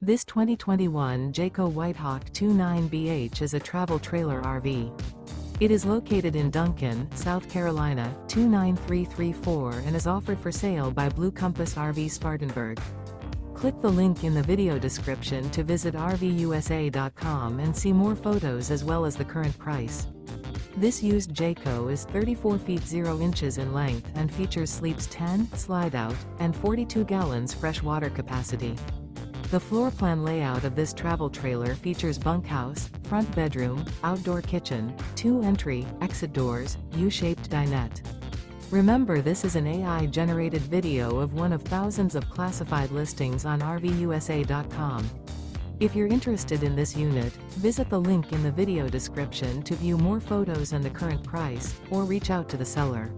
This 2021 Jayco White Hawk 29BH is a travel trailer RV. It is located in Duncan, South Carolina, 29334 and is offered for sale by Blue Compass RV Spartanburg. Click the link in the video description to visit RVUSA.com and see more photos as well as the current price. This used Jayco is 34 feet 0 inches in length and features sleeps 10, slide-out, and 42 gallons fresh water capacity. The floor plan layout of this travel trailer features bunkhouse, front bedroom, outdoor kitchen, 2 entry, exit doors, U-shaped dinette. Remember, this is an AI-generated video of one of thousands of classified listings on RVUSA.com. If you're interested in this unit, visit the link in the video description to view more photos and the current price, or reach out to the seller.